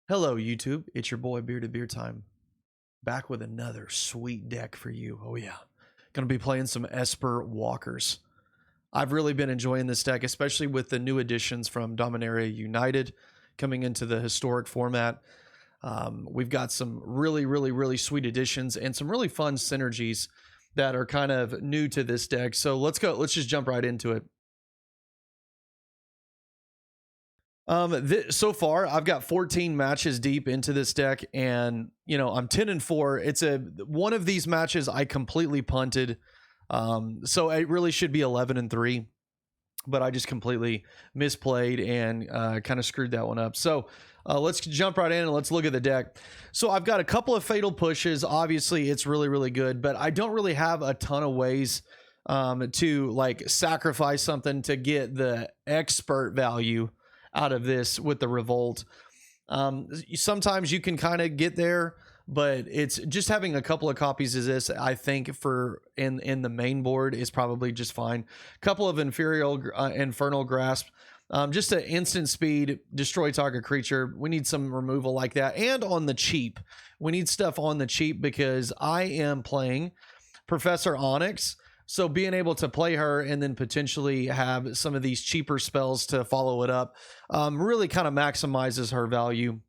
Hello, YouTube. It's your boy Bearded Beer Time, back with another sweet deck for you. Oh yeah, gonna be playing some Esper Walkers. I've really been enjoying this deck, especially with the new additions from Dominaria United coming into the historic format. We've got some really sweet additions and some really fun synergies that are kind of new to this deck. So let's go. Let's just jump right into it. So far I've got 14 matches deep into this deck, and I'm 10-4. It's one of these matches I completely punted, so it really should be 11-3, but I just completely misplayed and kind of screwed that one up. So let's jump right in and let's look at the deck. So I've got a couple of fatal pushes. Obviously it's really good, but I don't really have a ton of ways to like sacrifice something to get the expert value out of this with the revolt. Sometimes you can kind of get there, but it's just having a couple of copies of this, I think, for in the main board is probably just fine. Couple of Infernal Grasp, just an instant speed, destroy target creature. We need some removal like that, and on the cheap, we need stuff on the cheap because I am playing Professor Onyx. So being able to play her and then potentially have some of these cheaper spells to follow it up really kind of maximizes her value.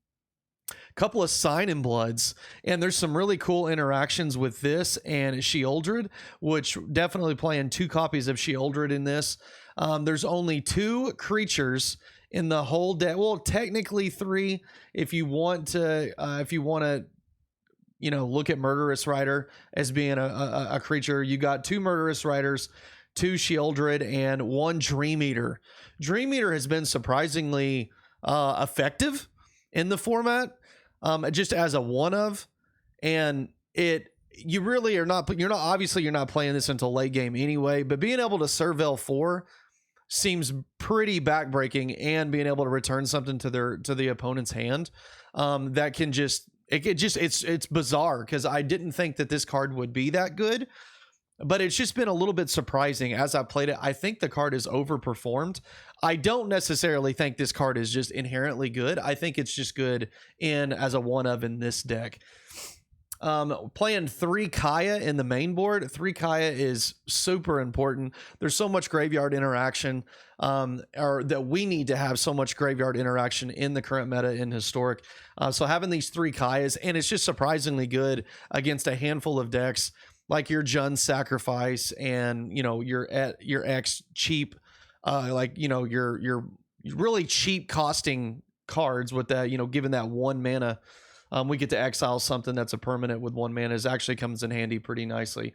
Couple of Sign in Bloods, and there's some really cool interactions with this and Sheoldred, which definitely playing 2 copies of Sheoldred in this. There's only 2 creatures in the whole deck. Well, technically 3 if you want to look at Murderous Rider as being a creature. You got 2 Murderous Riders, 2 Sheoldred, and 1 Dream Eater. Dream Eater has been surprisingly effective in the format, just as a one of, and you really are not. You're not playing this until late game anyway. But being able to Surveil 4 seems pretty backbreaking, and being able to return something to the opponent's hand that can just. It's bizarre because I didn't think that this card would be that good, but it's just been a little bit surprising as I played it. I think the card is overperformed. I don't necessarily think this card is just inherently good. I think it's just good as a one of in this deck. Playing 3 Kaya in the main board. 3 Kaya is super important. There's so much graveyard interaction, or that we need to have so much graveyard interaction in the current meta in historic. So having these 3 Kayas, and it's just surprisingly good against a handful of decks like your Jund Sacrifice and your X cheap, your really cheap costing cards with that, given that 1 mana. We get to exile something that's a permanent with 1 mana. It actually comes in handy pretty nicely.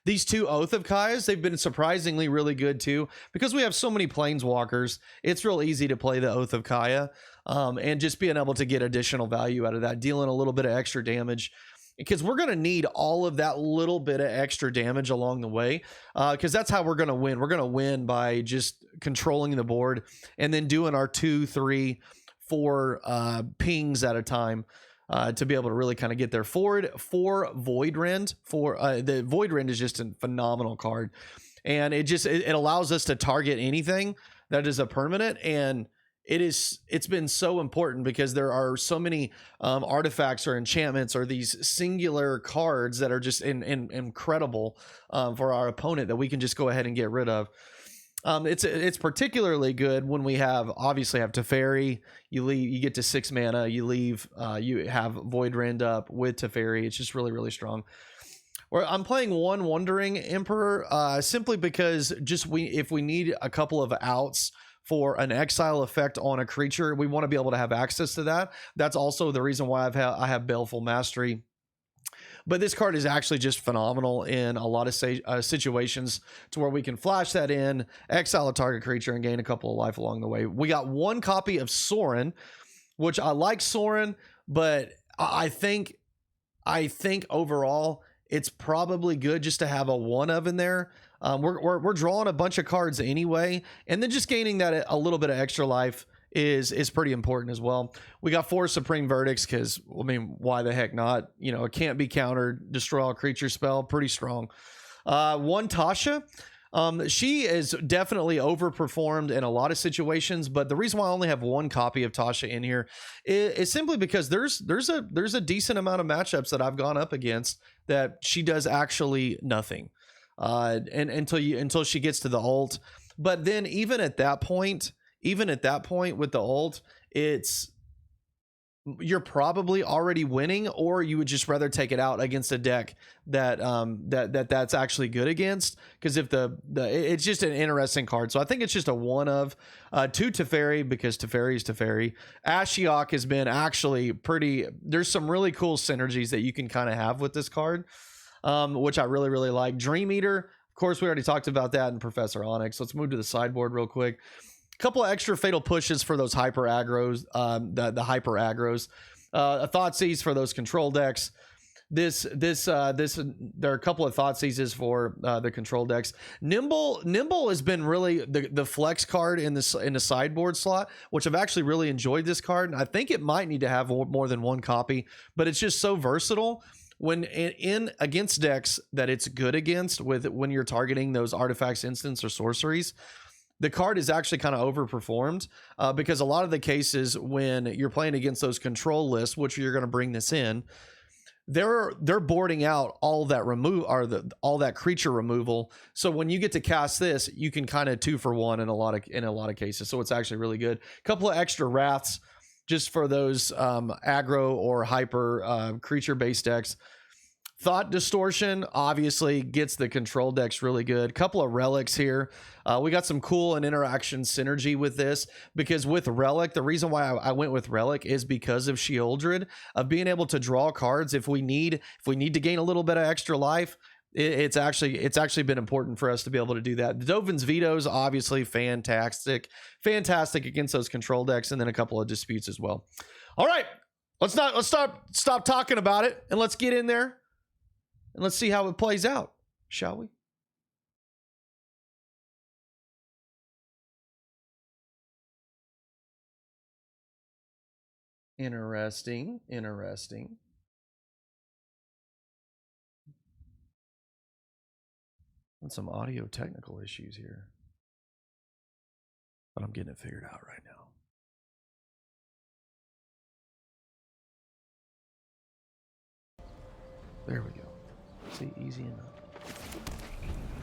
These 2 Oath of Kaias, they've been surprisingly really good too. Because we have so many Planeswalkers, it's real easy to play the Oath of Kaya. And just being able to get additional value out of that, dealing a little bit of extra damage. Because we're going to need all of that little bit of extra damage along the way. Because that's how we're going to win. We're going to win by just controlling the board and then doing our 2, 3, 4 pings at a time. To be able to really kind of get there forward for Void Rend. The Void Rend is just a phenomenal card, and it allows us to target anything that is a permanent, and it's been so important because there are so many artifacts or enchantments or these singular cards that are just incredible for our opponent that we can just go ahead and get rid of. It's particularly good when we obviously have Teferi. You get to 6 mana. You have Void Rend up with Teferi. It's just really strong. I'm playing 1 Wandering Emperor simply because if we need a couple of outs for an exile effect on a creature, we want to be able to have access to that. That's also the reason why I have Baleful Mastery. But this card is actually just phenomenal in a lot of situations to where we can flash that in, exile a target creature, and gain a couple of life along the way. We got 1 copy of Sorin, which I like Sorin, but I think overall it's probably good just to have a one of in there. We're drawing a bunch of cards anyway, and then just gaining that a little bit of extra life is pretty important as well. We got 4 Supreme Verdicts because, why the heck not? It can't be countered. Destroy all creature spell, pretty strong. 1 Tasha. She is definitely overperformed in a lot of situations, but the reason why I only have one copy of Tasha in here is simply because there's a decent amount of matchups that I've gone up against that she does actually nothing, and until she gets to the ult. But then even at that point with the ult, you're probably already winning, or you would just rather take it out against a deck that's actually good against, because if it's just an interesting card. So I think it's just a one of to Teferi, because Teferi is Teferi. Ashiok has been actually pretty, there's some really cool synergies that you can kind of have with this card, which I really like. Dream Eater, of course, we already talked about that in Professor Onyx. Let's move to the sideboard real quick. Couple of extra fatal pushes for those hyper aggro's, the hyper aggro's, Thoughtseize for those control decks. There are a couple of Thoughtseizes for the control decks. Nimble has been really the flex card in the sideboard slot, which I've actually really enjoyed this card. I think it might need to have more than one copy, but it's just so versatile when in against decks that it's good against, when you're targeting those artifacts, instants, or sorceries. The card is actually kind of overperformed because a lot of the cases when you're playing against those control lists, which you're going to bring this in, they're boarding out all that all that creature removal. So when you get to cast this, you can kind of 2-for-1 in a lot of cases. So it's actually really good. A couple of extra wraths just for those aggro or hyper creature based decks. Thought Distortion obviously gets the control decks really good. Couple of relics here. We got some cool and interaction synergy with this, because with Relic, the reason why I went with Relic is because of Sheoldred, of being able to draw cards if we need to gain a little bit of extra life. It's actually been important for us to be able to do that. Dovin's Veto's obviously fantastic against those control decks, and then a couple of disputes as well. All right, let's stop talking about it, and let's get in there. And let's see how it plays out, shall we? Interesting. And some audio technical issues here, but I'm getting it figured out right now. There we go. See, easy enough.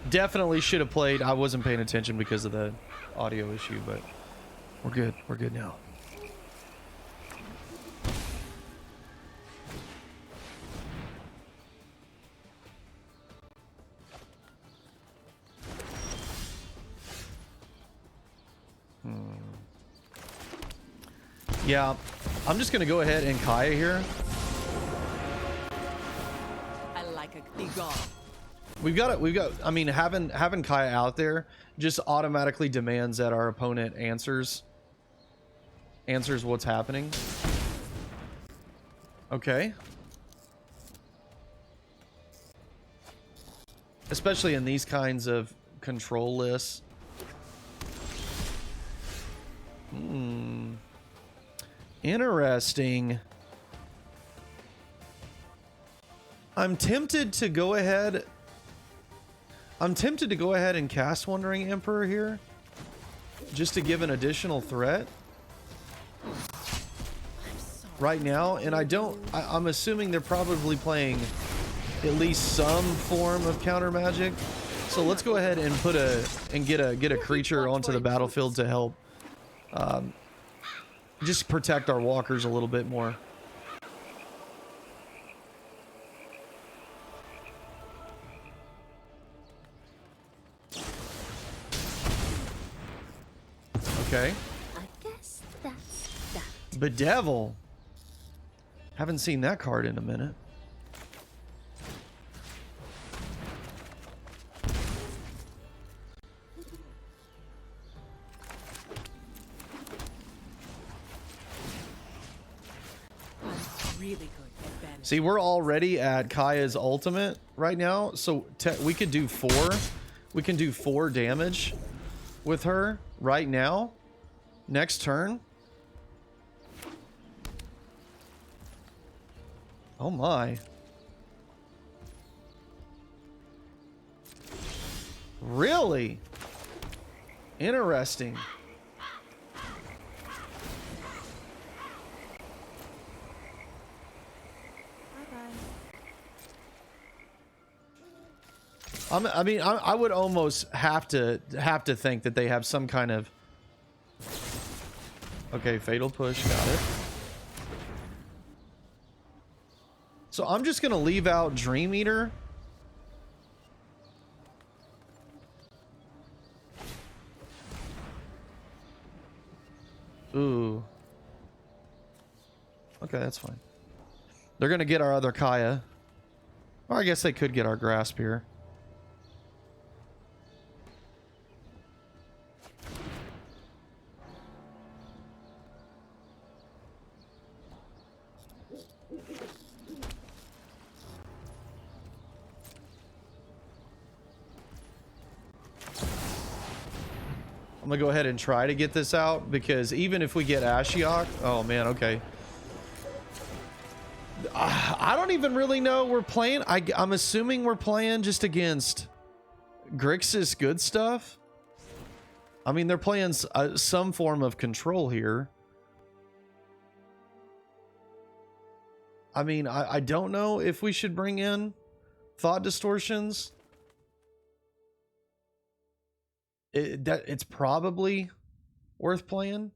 Definitely should have played. I wasn't paying attention because of the audio issue, but we're good. We're good now. Yeah, I'm just gonna go ahead and Kaya here. We've got. I mean, having Kaya out there just automatically demands that our opponent answers what's happening. Okay. Especially in these kinds of control lists. Interesting. I'm tempted to go ahead and cast Wandering Emperor here, just to give an additional threat right now. And I'm assuming they're probably playing at least some form of counter magic. So let's go ahead and get a creature onto the battlefield to help just protect our walkers a little bit more. Okay. I guess that's that. Bedevil. Haven't seen that card in a minute. Really good. See, we're already at Kaya's ultimate right now, so we could do 4. We can do 4 damage with her right now. Next turn. Oh my. Really? Interesting. I would almost have to think that they have some kind of. Okay, fatal push, got it. So I'm just gonna leave out Dream Eater. Ooh. Okay, that's fine. They're gonna get our other Kaya. Or I guess they could get our Grasp here. I'm gonna go ahead and try to get this out because even if we get Ashiok, oh man, okay. I don't even really know. We're playing. I'm assuming we're playing just against Grixis good stuff. I mean, they're playing some form of control here. I mean, I don't know if we should bring in Thought Distortions. It's probably worth playing.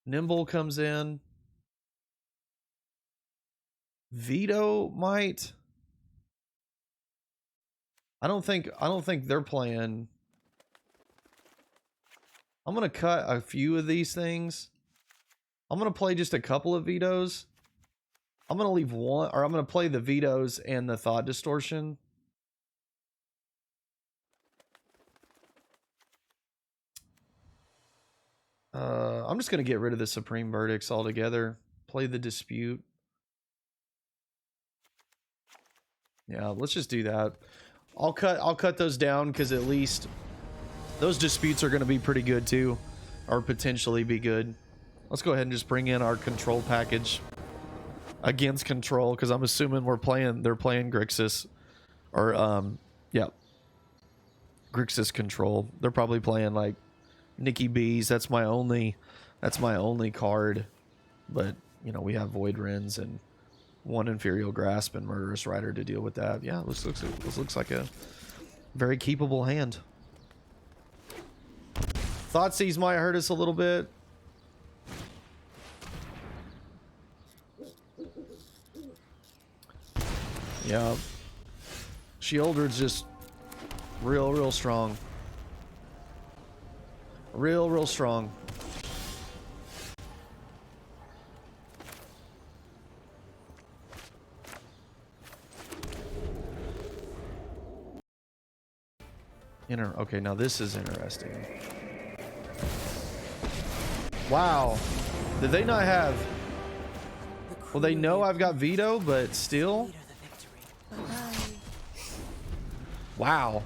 Nimble comes in. Veto might. I don't think they're playing. I'm gonna cut a few of these things. I'm gonna play just a couple of vetoes. I'm gonna leave one, or I'm gonna play the vetoes and the Thought Distortion. I'm just gonna get rid of the Supreme Verdicts altogether. Play the Dispute. Yeah, let's just do that. I'll cut those down because at least those disputes are gonna be pretty good too, or potentially be good. Let's go ahead and just bring in our control package against control because I'm assuming they're playing Grixis, or yeah, Grixis control. They're probably playing like Nikki B's. That's my only card, but you know we have Void Rends and one Infernal Grasp and Murderous Rider to deal with that. Yeah, this looks like a very keepable hand. Thoughtseize might hurt us a little bit. Yeah, Sheoldred's just real strong. Real strong. Okay, now this is interesting. Wow. Did they not have... Well, they know I've got veto, but still... Wow.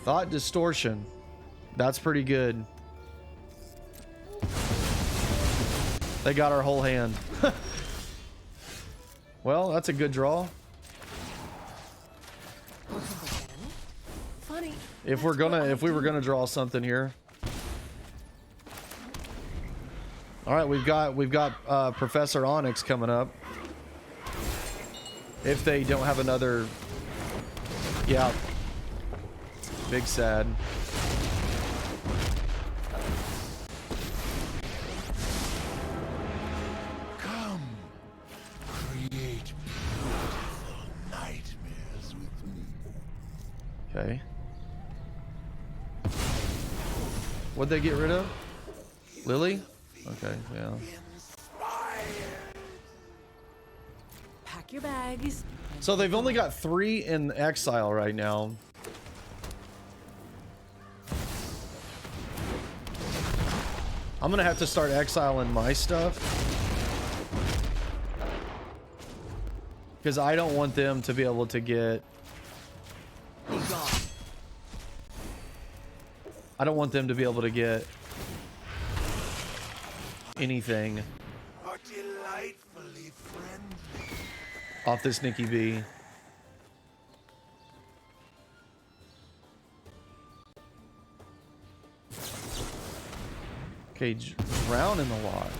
Thought Distortion. That's pretty good. They got our whole hand. Well, that's a good draw. Funny. If we were gonna draw something here. All right, we've got Professor Onyx coming up. If they don't have another, yeah, big sad. Come, create beautiful nightmares with me. Okay. What'd they get rid of? Lily? Okay, yeah. Pack your bags. So they've only got 3 in exile right now. I'm gonna have to start exiling my stuff because I don't want them to be able to get. I don't want them to be able to get anything Are delightfully friendly. off this Nikki B. Okay, drown in the lot.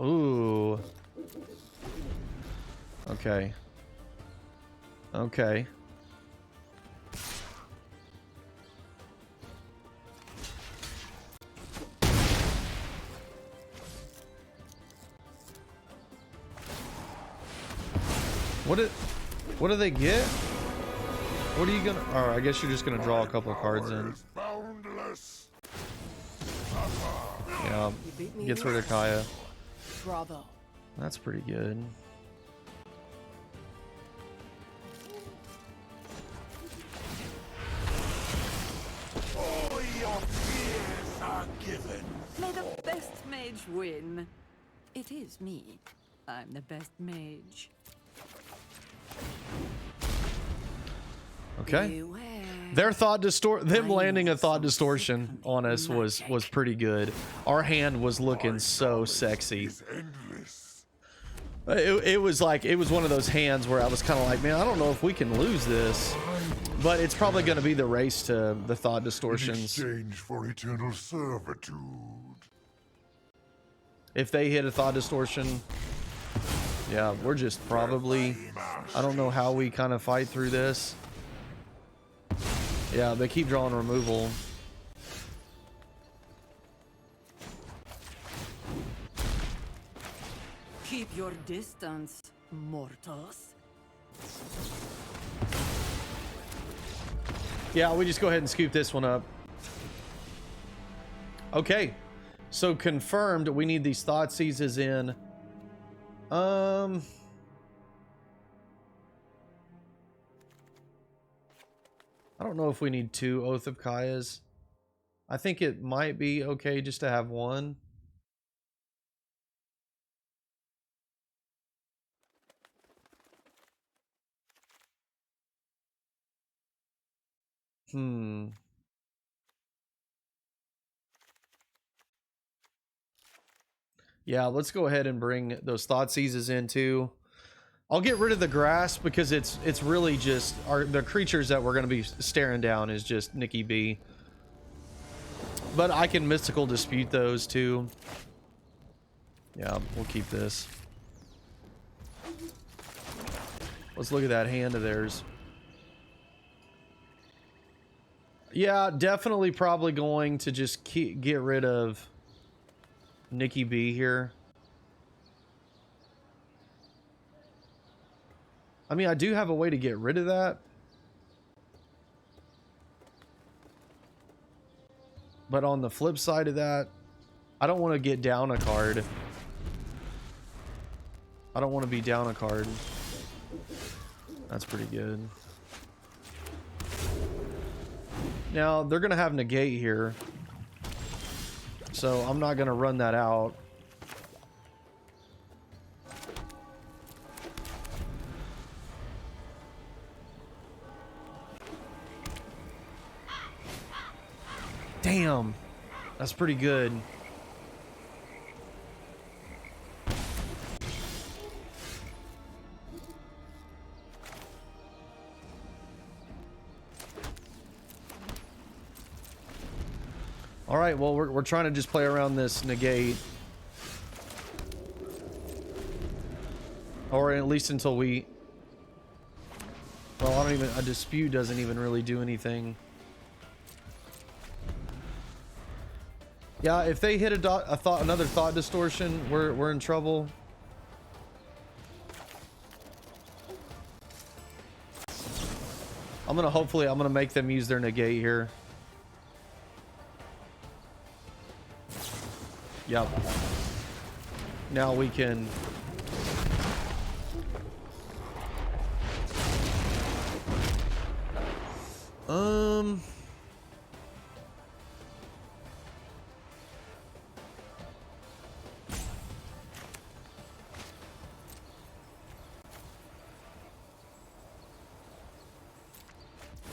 Ooh. Okay. Okay. What do they get? What are you gonna? Oh, I guess you're just gonna draw a couple of cards in. Boundless. Yeah, You beat me. gets rid of Kaya. Bravo. That's pretty good. All your fears are given. May the best mage win. It is me. I'm the best mage. Okay. Beware. Their them landing a thought distortion on us was pretty good. Our hand was looking so sexy. Is endless. It was one of those hands where I was kind of like, man, I don't know if we can lose this, but it's probably going to be the race to the thought In distortions. exchange for eternal servitude. If they hit a thought distortion, yeah, we're just probably, I don't know how we kind of fight through this. Yeah, they keep drawing removal. Keep your distance, mortals. Yeah, we just go ahead and scoop this one up. Okay, so confirmed we need these thought seizes in. I don't know if we need 2 Oath of Kayas. I think it might be okay just to have 1. Yeah, let's go ahead and bring those thought seizes in too. I'll get rid of the grasp because it's really just the creatures that we're going to be staring down is just Nikki B. But I can mystical dispute those too. Yeah, we'll keep this. Let's look at that hand of theirs. Yeah, definitely probably going to just get rid of Nikki B here. I mean, I do have a way to get rid of that. But on the flip side of that, I don't want to get down a card. I don't want to be down a card. That's pretty good. Now, they're going to have negate here. So I'm not going to run that out. Damn. That's pretty good. All right, well, we're trying to just play around this negate. Or at least until we... Well, I don't even... A dispute doesn't even really do anything. Yeah, if they hit another thought distortion, we're in trouble. I'm gonna make them use their negate here. Yep. Now we can...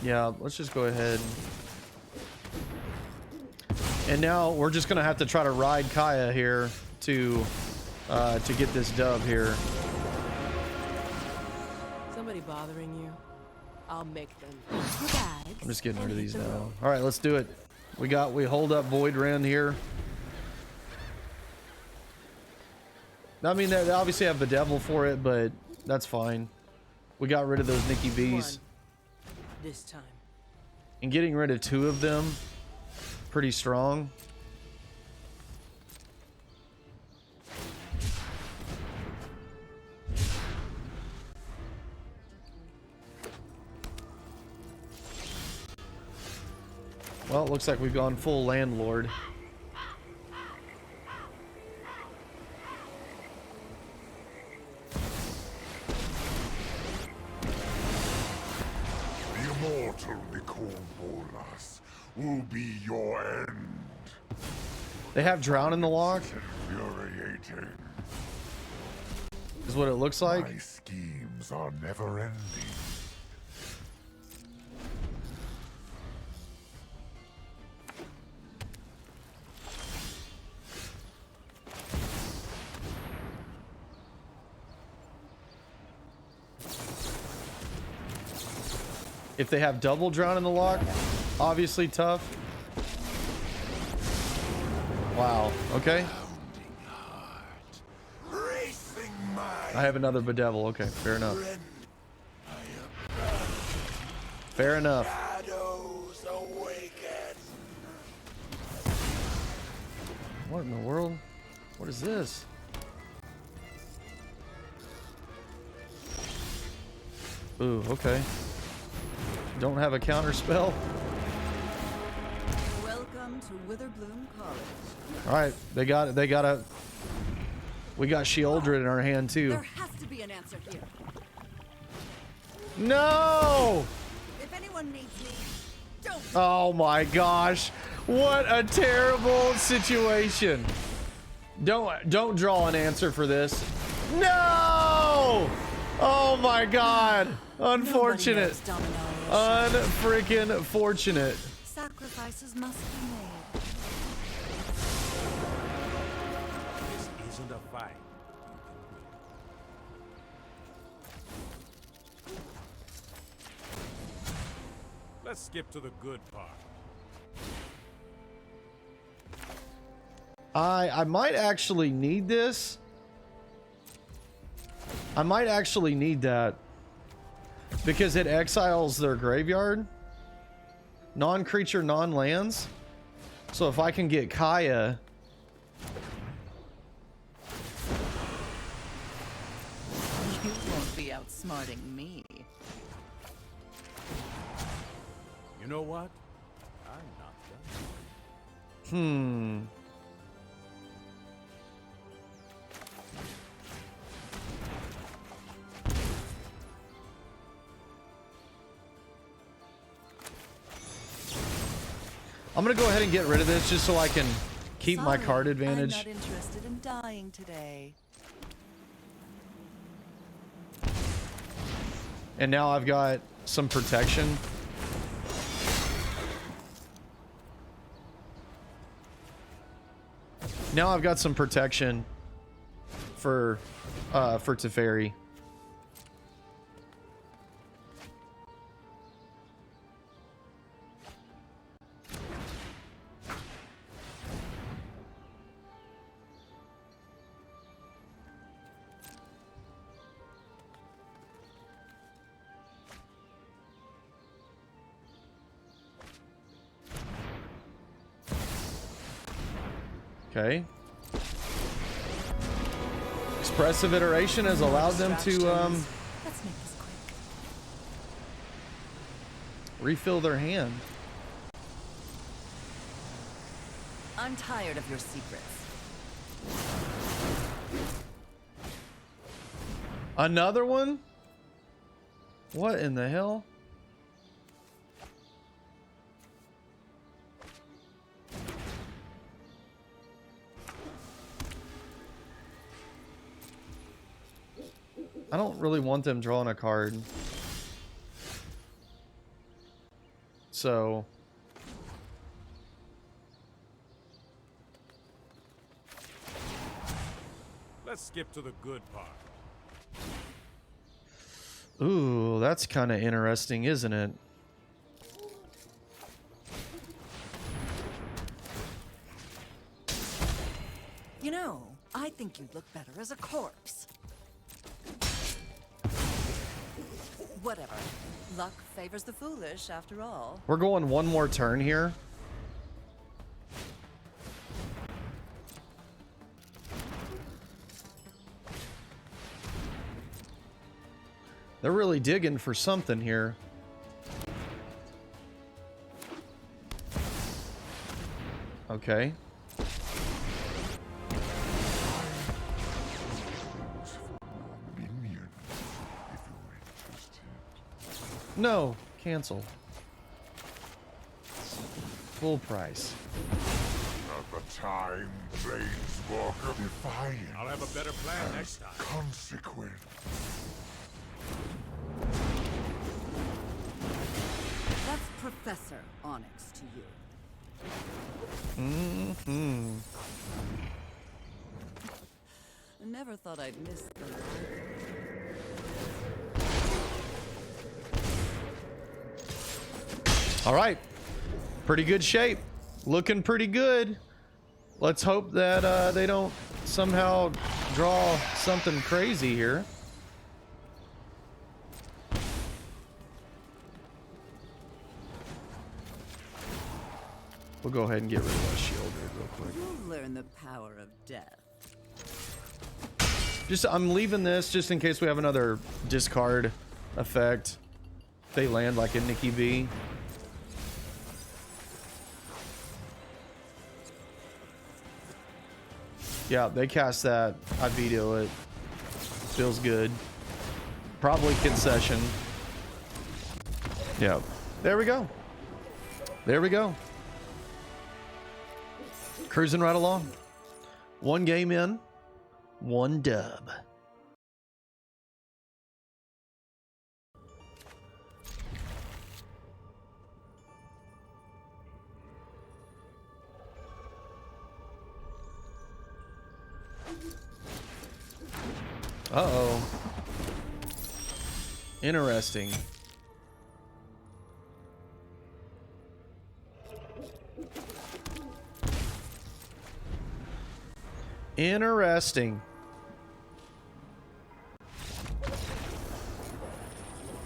Yeah, let's just go ahead. And now we're just gonna have to try to ride Kaya here to get this dub here. Somebody bothering you? I'll make them. I'm just getting rid of these now. All right, let's do it. We hold up Void Rend here. I mean, they obviously have the devil for it, but that's fine. We got rid of those Nikki V's. This time. And getting rid of 2 of them, pretty strong. Well, it looks like we've gone full landlord. The immortal Bolas will be your end. They have drown in the lock, Infuriating. is what it looks like. My schemes are never ending. If they have double drown in the lock, obviously tough. Wow, okay. I have another bedevil, okay, fair enough. Fair enough. What in the world? What is this? Ooh, okay. Don't have a counter spell. Welcome to Witherbloom College. All right, we got Sheoldred in our hand too. There has to be an answer here. No! If anyone needs me, don't. Oh my gosh. What a terrible situation. Don't draw an answer for this. No! Oh my god. Unfortunate. Unfreaking fortunate. Sacrifices must be made. This isn't a fight. Let's skip to the good part. I might actually need this. I might actually need that. Because it exiles their graveyard. Non-creature, non-lands. So if I can get Kaya. You won't be outsmarting me. You know what? I'm not done. I'm gonna go ahead and get rid of this just so I can keep my card advantage. I'm not interested in dying today. And now I've got some protection. Now I've got some protection for Teferi. Okay. Expressive iteration has allowed them to Let's make this quick. refill their hand. I'm tired of your secrets. Another one? What in the hell? I don't really want them drawing a card. So Let's skip to the good part. ooh, that's kind of interesting, isn't it? You know, I think you'd look better as a corpse. Whatever. Luck favors the foolish, after all. We're going one more turn here. They're really digging for something here. Okay. Minion, if you're interested. No, cancel. Full price. At the time, Planeswalker defiant. I'll have a better plan next time. Consequence. That's Professor Onyx to you. Mm-hmm. Never thought I'd miss the light. All right. Pretty good shape. Looking pretty good. Let's hope that they don't somehow draw something crazy here. We'll go ahead and get rid of that Sheoldred real quick. You'll learn the power of death. I'm leaving this just in case we have another discard effect. If they land like a Nikki B. Yeah, they cast that. I veto it. Feels good. Probably concession. Yeah. There we go. There we go. Cruising right along. One game in, one dub. Uh-oh. Interesting. Interesting.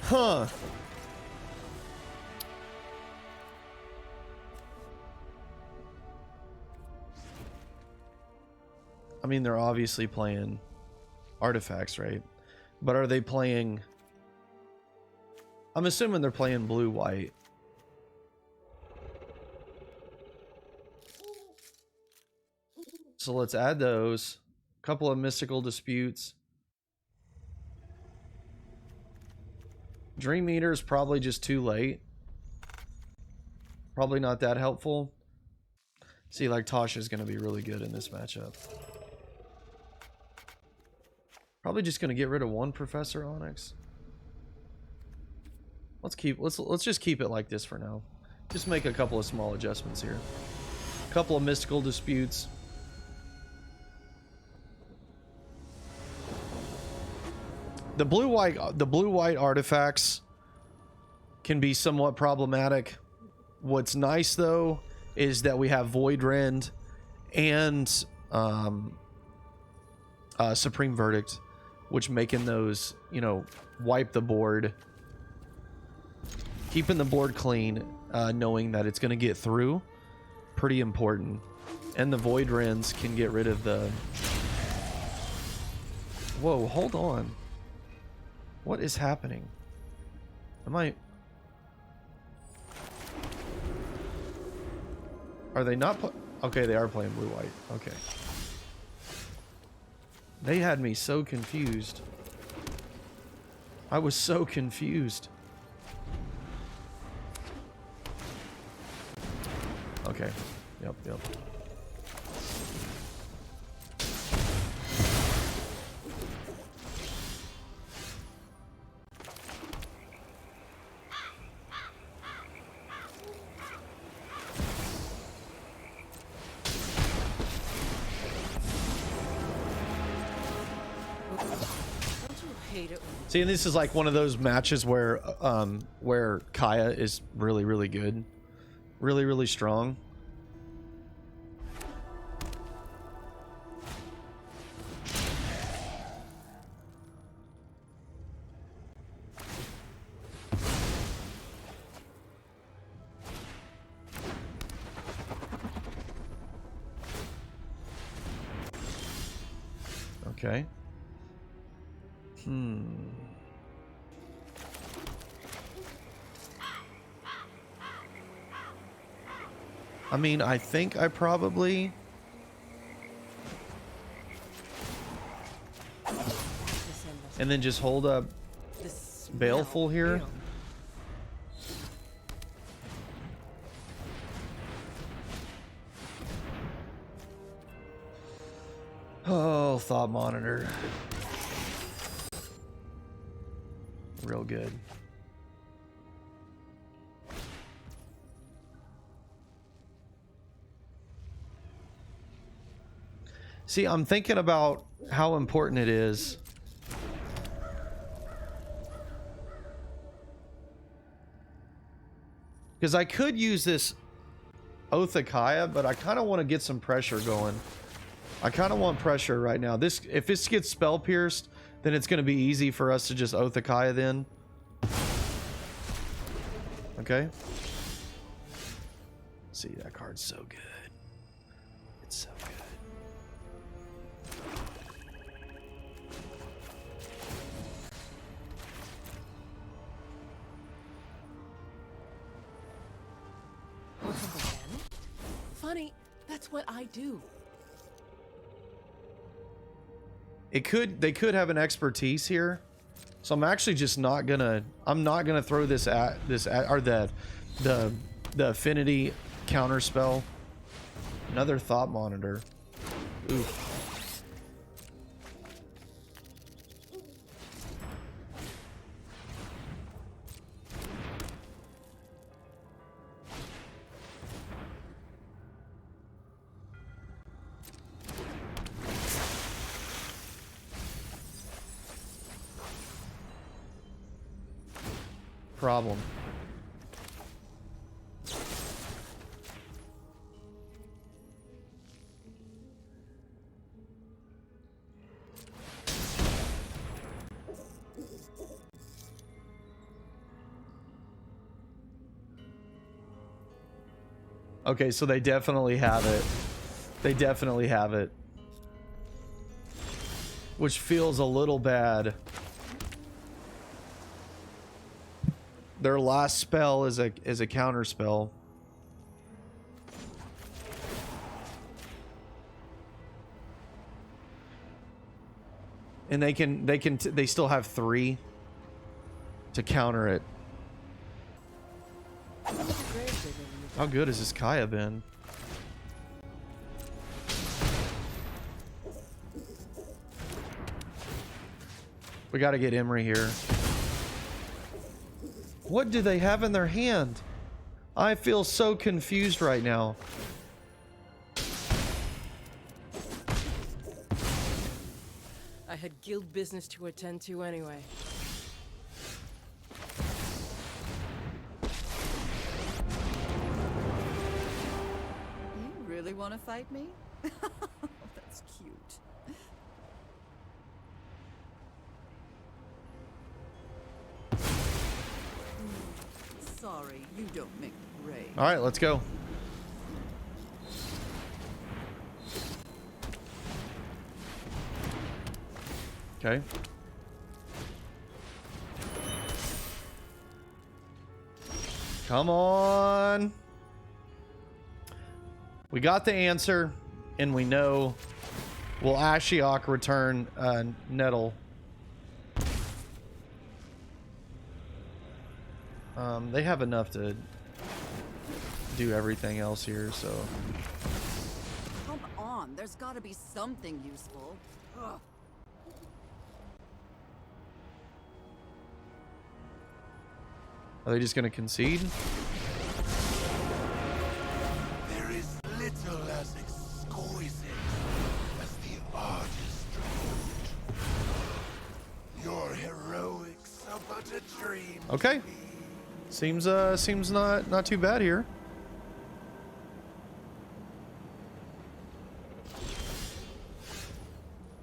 Huh. I mean, they're obviously playing artifacts, right? But are they playing... I'm assuming they're playing blue-white. So let's add those. A couple of mystical disputes. Dream Eater is probably just too late. Probably not that helpful. See, like Tasha's going to be really good in this matchup. Probably just going to get rid of one Professor Onyx. Let's just keep it like this for now. Just make a couple of small adjustments here. A couple of mystical disputes. The blue-white artifacts can be somewhat problematic. What's nice though is that we have Void Rend and Supreme Verdict, which making those, you know, wipe the board, keeping the board clean, knowing that it's going to get through, pretty important. And the Void Rends can get rid of the... Whoa, hold on. What is happening? Am I... Are they not... Okay, they are playing blue-white. Okay. They had me so confused. I was so confused. Okay. Yep. hate it. See, and this is like one of those matches where Kaya is really, really good. Really, really strong. Okay. I mean, I think I probably... And then just hold up Baleful here. Oh, Thought Monitor. Real good. See, I'm thinking about how important it is. Because I could use this Oath of Kaya, but I kind of want to get some pressure going. I kind of want pressure right now. This, if this gets spell pierced, then it's going to be easy for us to just Oath of Kaya then. Okay. See, that card's so good. It's so good. Funny, that's what I do. It could, they could have an expertise here. So I'm actually just not gonna, I'm not gonna throw this at or the affinity counter spell. Another Thought Monitor. Ooh. Problem. Okay, so they definitely have it. They definitely have it. Which feels a little bad. Their last spell is a counter spell. And they still have 3 to counter it. How good has this Kaya been? We got to get Emery here. What do they have in their hand? I feel so confused right now. I had guild business to attend to anyway. You really want to fight me? That's cute. Sorry, you don't make grade. All right, let's go. Okay. Come on. We got the answer, and we know. Will Ashiok return Nettle? They have enough to do everything else here, so. Come on, there's got to be something useful. Ugh. Are they just going to concede? There is little as exquisite as the artist dreamed. Your Okay. Seems not too bad here.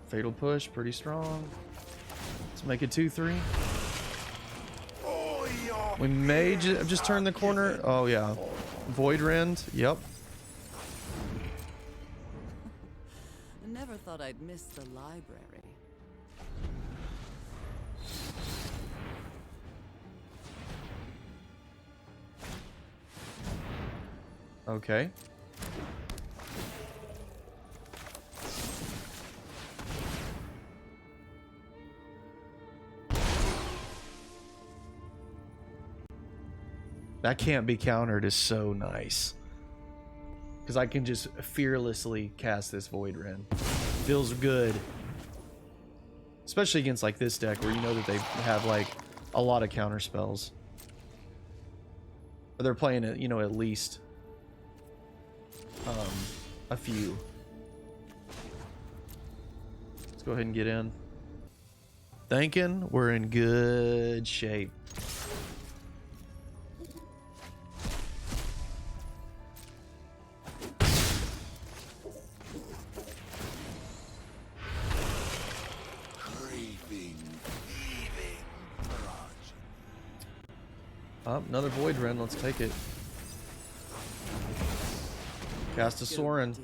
Fatal push, pretty strong. Let's make it 2-3. We may just turn the corner. Oh yeah. Void Rend. Yep. I never thought I'd miss the library. Okay. That can't be countered is so nice. Because I can just fearlessly cast this Void Rend. Feels good. Especially against like this deck where you know that they have like a lot of counter spells. Or they're playing it, you know, at least a few. Let's go ahead and get in. Thinking we're in good shape. Oh, another Void Rend. Let's take it. Cast a Sorin.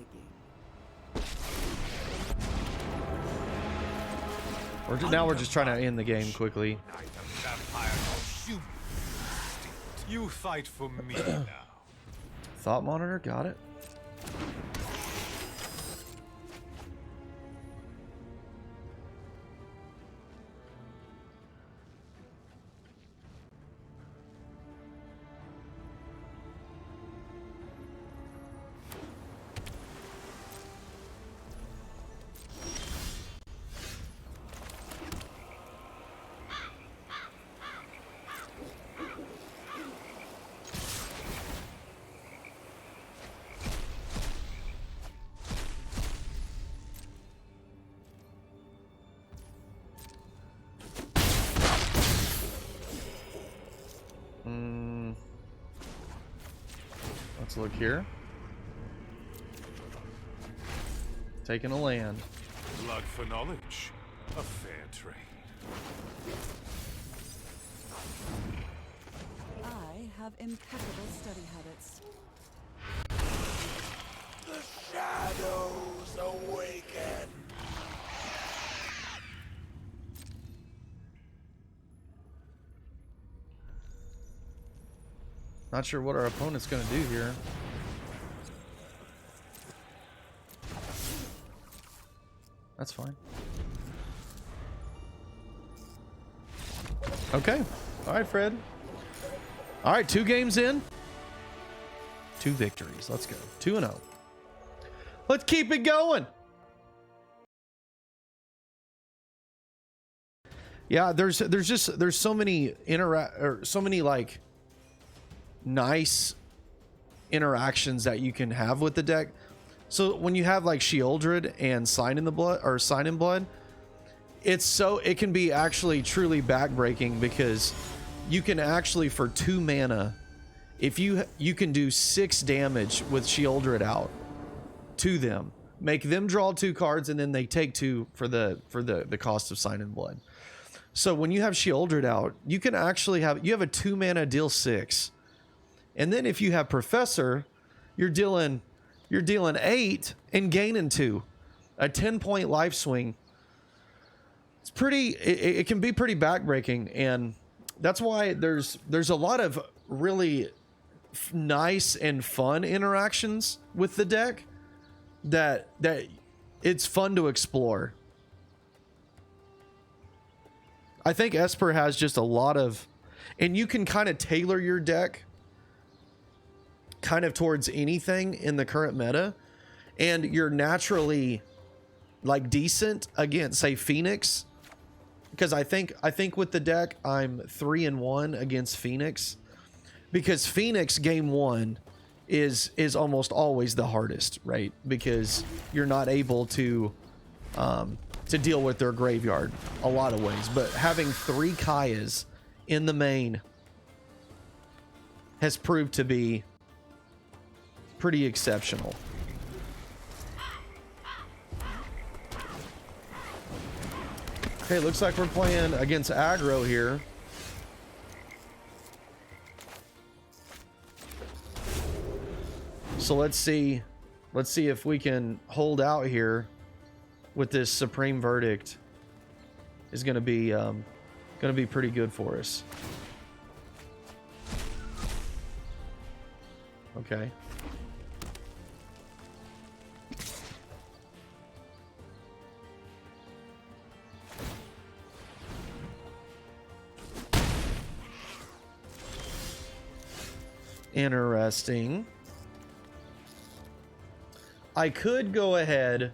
Now we're just trying to end the game quickly. You fight for me now. Thought monitor, got it. Let's look here. Taking a land. Blood for knowledge. A fair trade. I have impeccable study habits. The shadows awaken. Not sure what our opponent's going to do here. That's fine. Okay. All right, Fred. All right, 2 games in. 2 victories. Let's go. 2-0. Let's keep it going. Yeah, there's so many like nice interactions that you can have with the deck. So when you have like Sheoldred and Sign in Blood, it can be actually truly backbreaking because you can actually for 2 mana, if you can do 6 damage with Sheoldred out to them, make them draw 2 cards, and then they take 2 for the cost of Sign in Blood. So when you have Sheoldred out, you can actually have a 2 mana deal 6. And then if you have Professor, you're dealing 8 and gaining 2. A 10-point life swing. It's pretty, it can be pretty backbreaking, and that's why there's a lot of really nice and fun interactions with the deck that it's fun to explore. I think Esper has just a lot of, and you can kind of tailor your deck kind of towards anything in the current meta, and you're naturally like decent against, say, Phoenix, because I think with the deck I'm 3-1 against Phoenix, because Phoenix game 1 is almost always the hardest, right? Because you're not able to deal with their graveyard a lot of ways, but having 3 Kayas in the main has proved to be pretty exceptional. Okay, looks like we're playing against aggro here. So let's see if we can hold out here with this Supreme Verdict. Is going to be pretty good for us. Okay. Interesting. I could go ahead.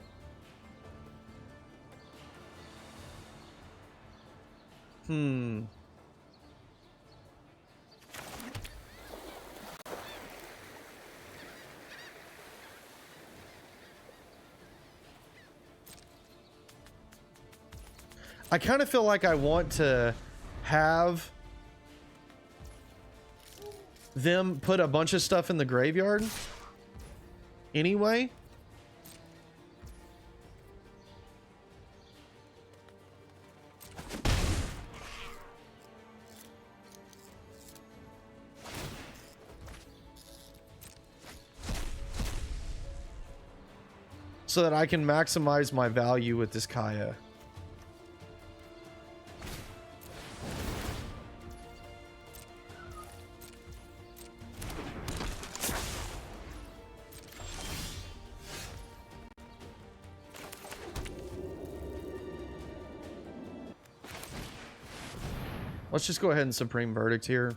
I kind of feel like I want to have them put a bunch of stuff in the graveyard anyway. So that I can maximize my value with this Kaya. Let's just go ahead and Supreme Verdict here.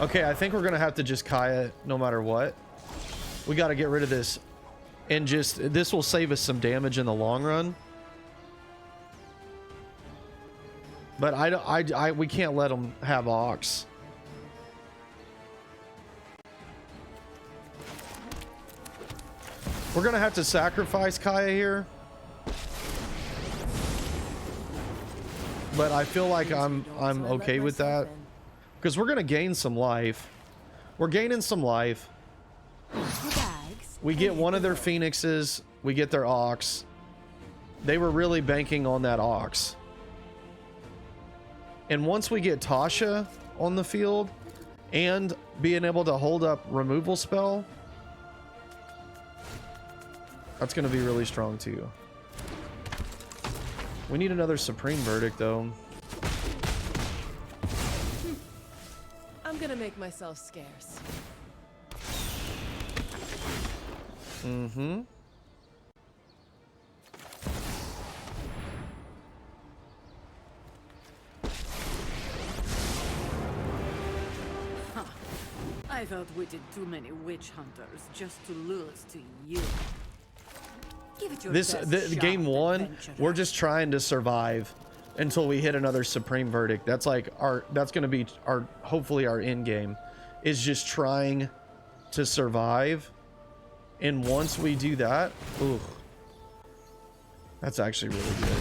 Okay, I think we're gonna have to just Kaya no matter what. We got to get rid of this, and just this will save us some damage in the long run. But we can't let them have Ox. We're gonna have to sacrifice Kaya here, but I feel like I'm okay with that. Because we're going to gain some life. We're gaining some life. We get one of their Phoenixes. We get their Ox. They were really banking on that Ox. And once we get Tasha on the field and being able to hold up removal spell, that's going to be really strong too. We need another Supreme Verdict though. I'm gonna make myself scarce. Mm-hmm. Huh. I thought we did too many witch hunters just to lose to you. Give it your best shot, Game one, adventurer. we're just trying to survive until we hit another Supreme Verdict. That's like that's going to be hopefully our end game, is just trying to survive. And once we do that, ooh, that's actually really good.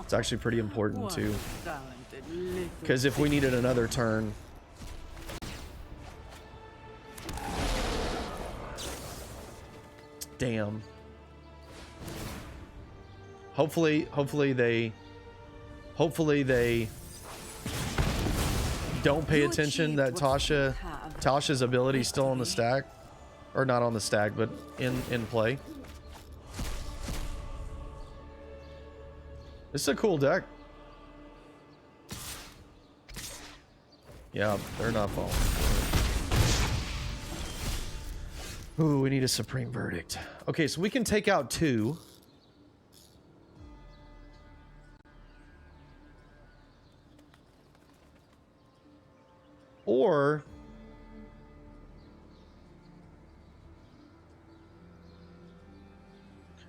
It's actually pretty important too, because if we needed another turn. Damn. Hopefully they don't pay attention that Tasha's ability is still on the stack, or not on the stack, but in play. This is a cool deck. Yeah, they're not falling. Ooh, we need a Supreme Verdict. Okay, so we can take out 2. Or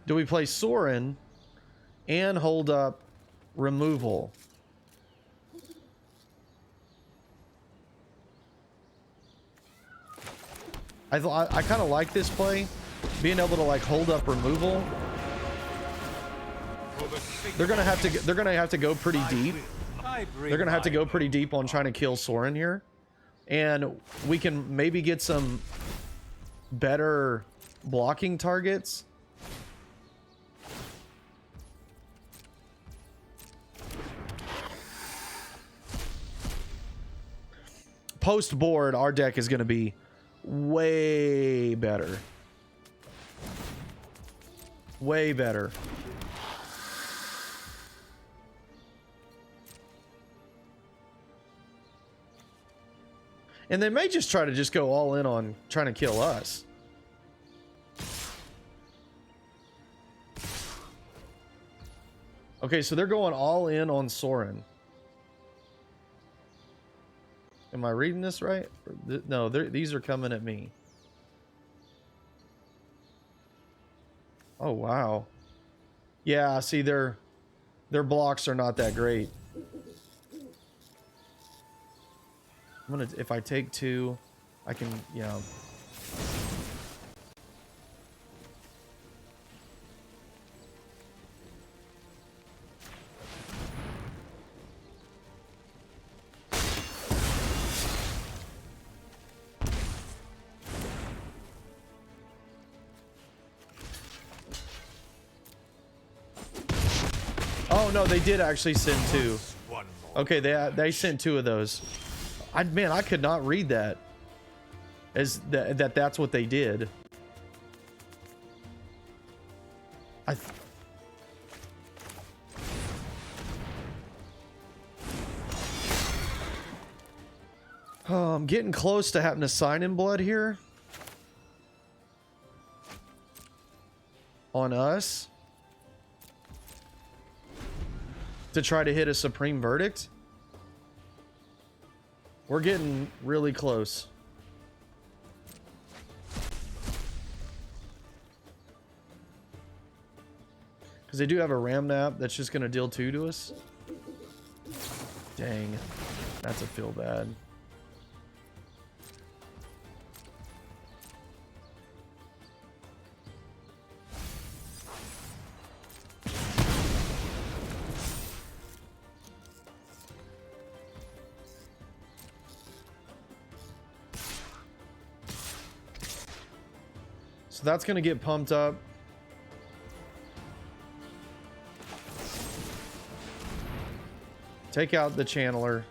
do we play Sorin and hold up removal? I kind of like this play, being able to like hold up removal. They're gonna have to go pretty deep. They're gonna have to go pretty deep on trying to kill Sorin here, and we can maybe get some better blocking targets. Post board, our deck is going to be way better. Way better. And they may just try to just go all in on trying to kill us. Okay, so they're going all in on Sorin. Am I reading this right? No, these are coming at me. Oh, wow. Yeah, see, their blocks are not that great. I'm gonna, if I take 2, I can, you know. Oh no, they did actually send 2. Okay, they sent 2 of those. Man, I could not read that as that's what they did. I'm getting close to having to sign in blood here on us to try to hit a supreme verdict. We're getting really close. Because they do have a ram nap that's just going to deal 2 to us. Dang. That's a feel bad. So that's going to get pumped up. Take out the channeler.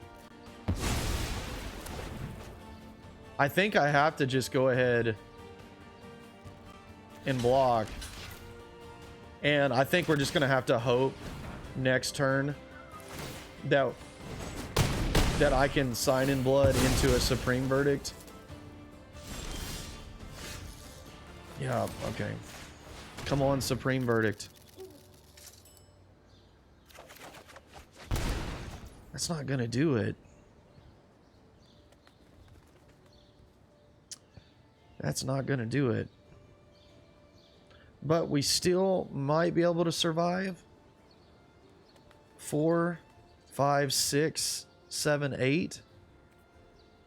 I think I have to just go ahead and block. And I think we're just going to have to hope next turn that I can sign in blood into a supreme verdict. Yeah, okay. Come on, supreme verdict. That's not gonna do it. That's not gonna do it. But we still might be able to survive. 4, 5, 6, 7, 8.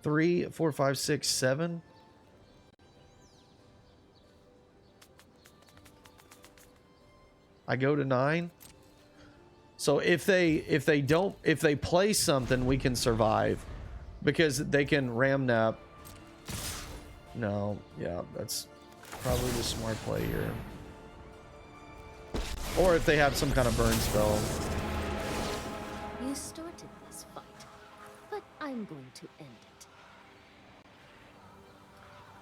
3, 4, 5, 6, 7. I go to 9. So if they play something, we can survive because they can ram nap. No, yeah, that's probably the smart play here. Or if they have some kind of burn spell. You started this fight, but I'm going to end it.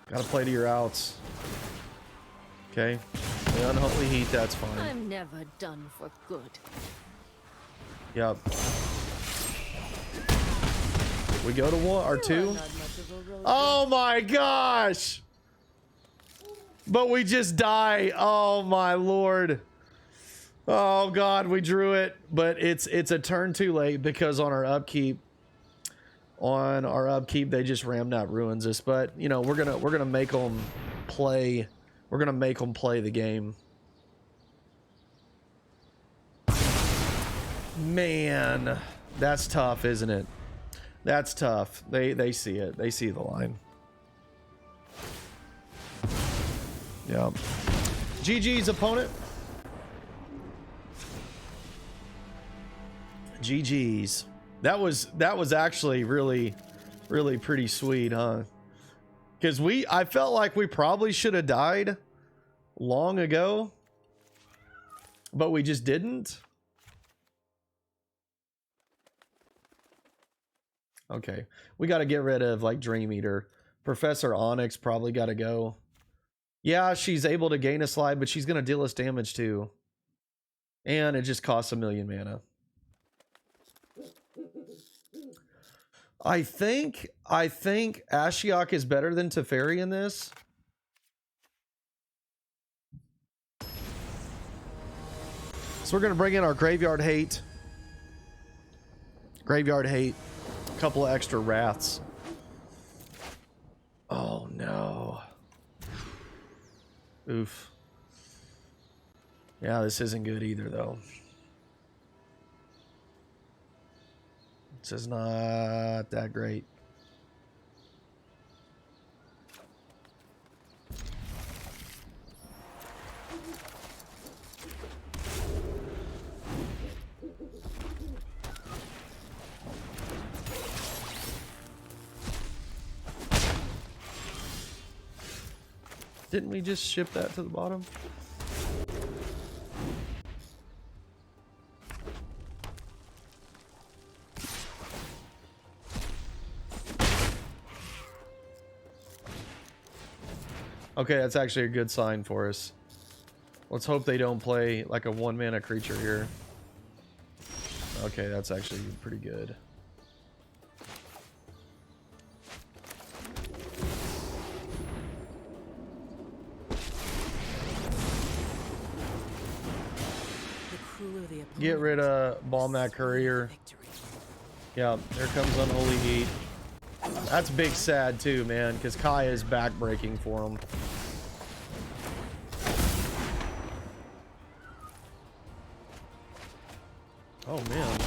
Gotta play to your outs. Okay. The unholy heat, that's fine. I'm never done for good. Yep. We go to 1 or 2. Oh my gosh! But we just die. Oh my lord. Oh god, we drew it, but it's a turn too late because on our upkeep they just rammed out ruins us. But you know, we're gonna make them play. We're gonna make them play the game. Man, that's tough, isn't it? That's tough. They see it. They see the line. Yeah. GG's opponent. GG's. That was actually really pretty sweet, huh? Because I felt like we probably should have died long ago, but we just didn't. Okay, we got to get rid of like Dream Eater. Professor Onyx probably got to go. Yeah, she's able to gain a slide, but she's gonna deal us damage too, and it just costs 1,000,000 mana. I think Ashiok is better than Teferi in this. So we're gonna bring in our Graveyard Hate. Graveyard Hate. A couple of extra Wraths. Oh no. Oof. Yeah, this isn't good either though. This is not that great. Didn't we just ship that to the bottom? Okay, that's actually a good sign for us. Let's hope they don't play like a 1-mana creature here. Okay, that's actually pretty good. Get rid of Balmac Courier. Yeah, there comes Unholy Heat. That's big sad too, man, because Kai is backbreaking for him. Oh man.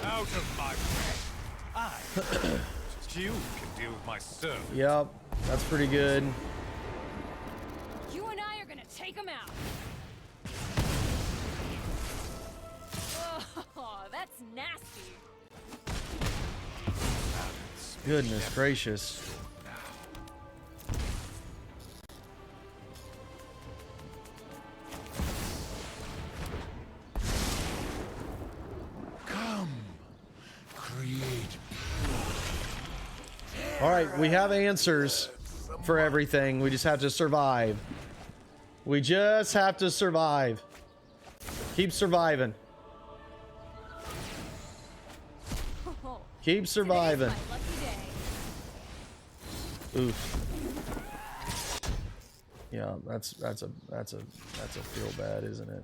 Out of my way. You can deal with my servant. Yep, that's pretty good. You and I are gonna take him out. Oh, that's nasty. Goodness gracious. All right, we have answers for everything. We just have to survive. We just have to survive. Keep surviving. Keep surviving. Oof. Yeah, that's a feel bad, isn't it?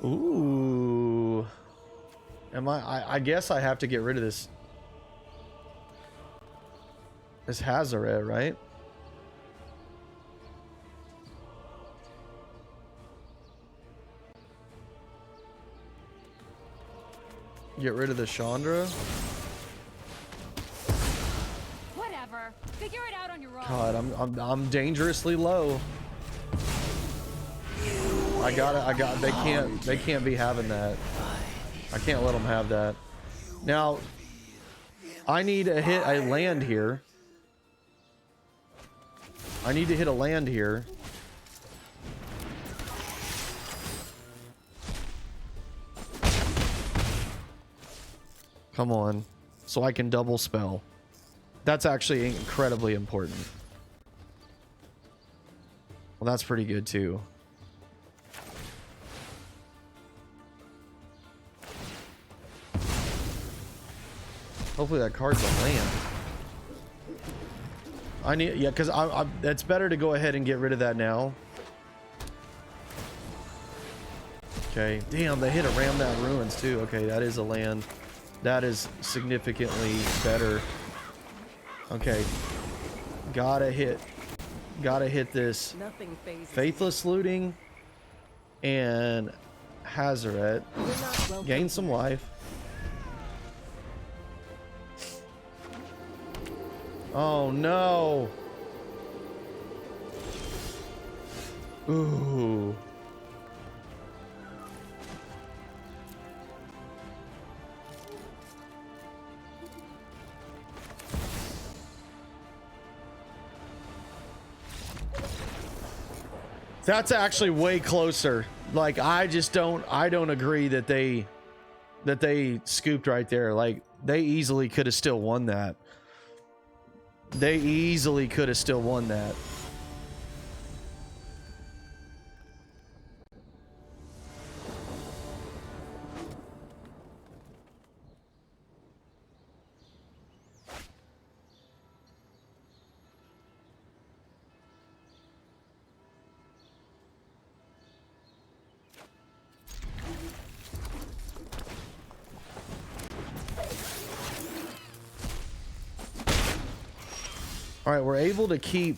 Ooh. I guess I have to get rid of this. This Hazaret, right? Get rid of the Chandra. Whatever. Figure it out on your own. God, I'm dangerously low. They can't be having that. I can't let them have that. Now, I need to hit a land here. I need to hit a land here. Come on. So I can double spell. That's actually incredibly important. Well, that's pretty good too. Hopefully that card's a land. I need, yeah, because it's better to go ahead and get rid of that now. Okay, damn, they hit a Ramnat Ruins too. Okay, that is a land. That is significantly better. Okay, Gotta hit this. Nothing phases Faithless looting and Hazaret. me. You're not welcome Gain some here. life. Oh no. Ooh. That's actually way closer. Like I don't agree that they scooped right there. Like they easily could have still won that. They easily could have still won that. All right, we're able to keep.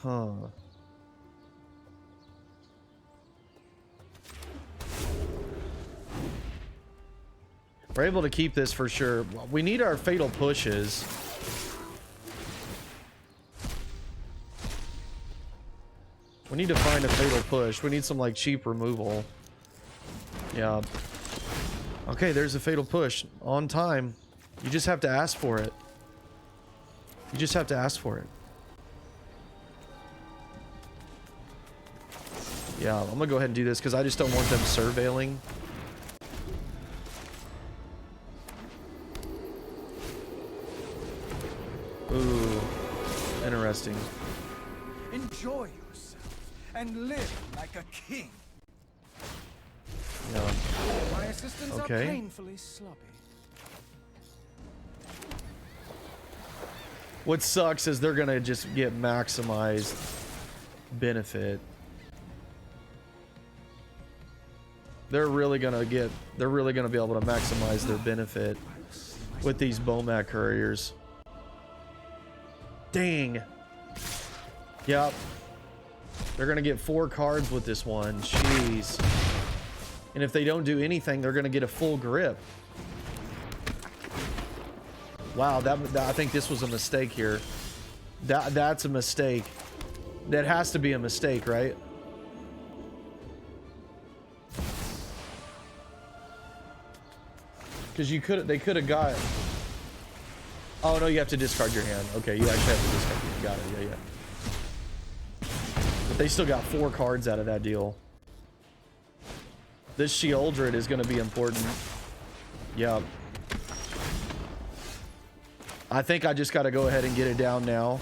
Huh. We're able to keep this for sure. We need our fatal pushes. We need to find a fatal push. We need some like cheap removal. Yeah. Okay, there's a fatal push on time. You just have to ask for it. You just have to ask for it. Yeah, I'm gonna go ahead and do this because I just don't want them surveilling. Ooh, interesting. Enjoy yourself and live like a king. Yeah. My assistants Okay. are painfully sloppy. What sucks is they're gonna just get maximized benefit. They're really gonna be able to maximize their benefit with these Bomat couriers. Dang. Yep. They're gonna get 4 cards with this one. Jeez. And if they don't do anything, they're gonna get a full grip. Wow, I think this was a mistake here. That's a mistake. That has to be a mistake, right? Because they could have got. Oh no, you have to discard your hand. Okay, you actually have to discard. Got it. Yeah, yeah. But they still got 4 cards out of that deal. This Sheoldred is going to be important. Yep. I think I just got to go ahead and get it down now.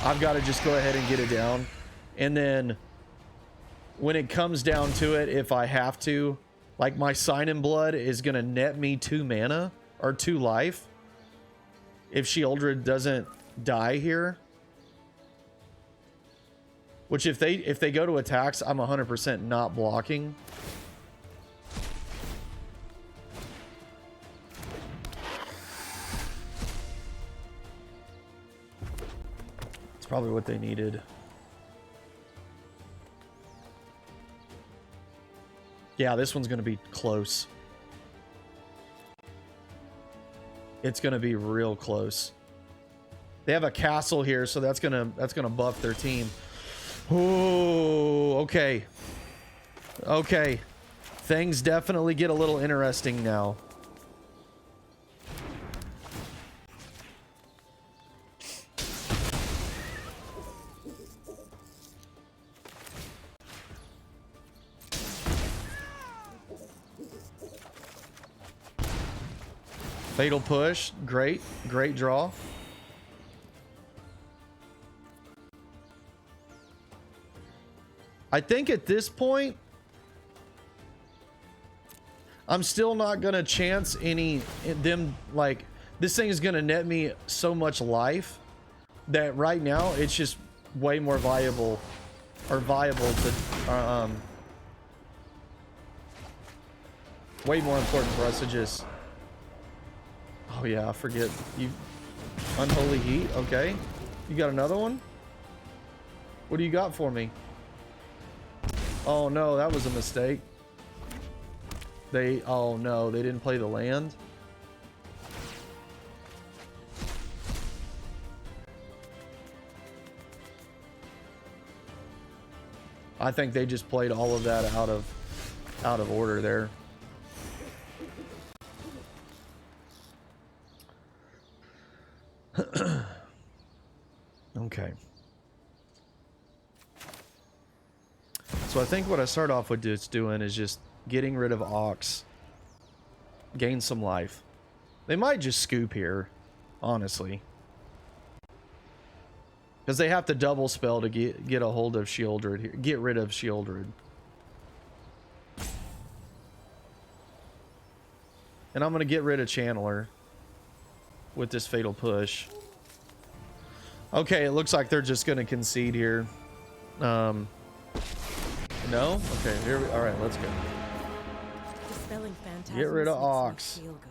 I've got to just go ahead and get it down. And then when it comes down to it, if I have to, like my Sign in Blood is going to net me 2 mana or 2 life. If Sheoldred doesn't die here. Which if they go to attacks, I'm 100% not blocking. It's probably what they needed. Yeah, this one's going to be close. It's going to be real close. They have a castle here, so that's going to buff their team. Ooh, okay. Okay. Things definitely get a little interesting now. Fatal push. Great. Great draw. I think at this point, I'm still not going to chance them, like, this thing is going to net me so much life that right now it's just way more viable to, way more important for us to just Oh yeah, I forget. You Unholy Heat, okay. You got another one? What do you got for me? Oh no, that was a mistake. Oh no, they didn't play the land. I think they just played all of that out of order there. Okay. So I think what I start off with just doing is just getting rid of Ox. Gain some life. They might just scoop here, honestly. Because they have to double spell to get a hold of Sheoldred here. Get rid of Sheoldred. And I'm going to get rid of Channeler with this Fatal Push. Okay, it looks like they're just going to concede here. No? Okay, here we... Alright, let's go. Dispelling phantasms Get rid of makes me Ox. feel good.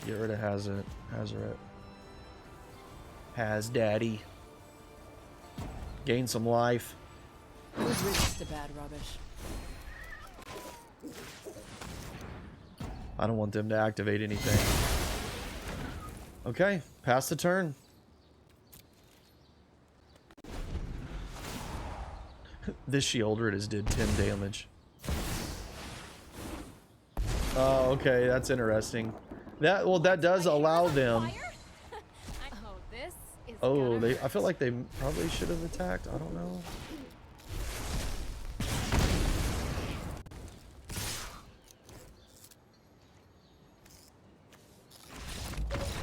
Get rid of Hazret. Has Daddy. Gain some life. Good riddance to bad rubbish. I don't want them to activate anything. Okay, pass the turn. This Sheoldred is did 10 damage. Oh, okay, that's interesting. That does allow them. Oh, I feel like they probably should have attacked. I don't know.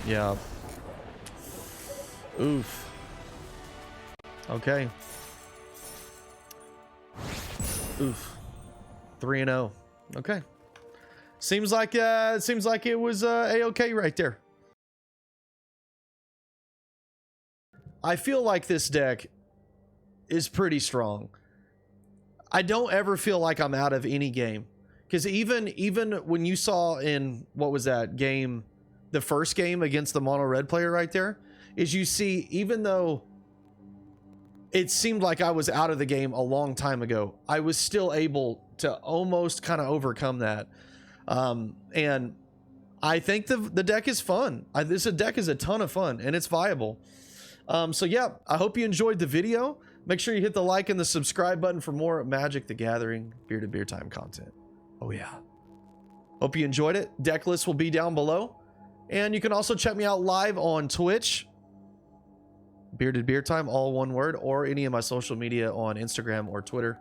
Yeah. Oof. Okay. Oof. 3-0. Okay. Seems like it was a-okay right there. I feel like this deck is pretty strong. I don't ever feel like I'm out of any game. Because even when you saw in, what was that game, the first game against the mono red player right there, is you see, even though it seemed like I was out of the game a long time ago, I was still able to almost kind of overcome that. And I think the deck is fun. This deck is a ton of fun and it's viable. So yeah, I hope you enjoyed the video. Make sure you hit the like and the subscribe button for more Magic the Gathering Beer to Beer Time content. Oh yeah. Hope you enjoyed it. Deck list will be down below. And you can also check me out live on Twitch. Bearded Beer Time, all one word, or any of my social media on Instagram or Twitter.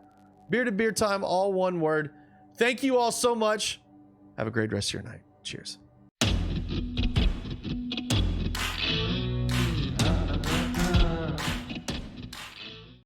Bearded Beer Time, all one word. Thank you all so much. Have a great rest of your night. Cheers.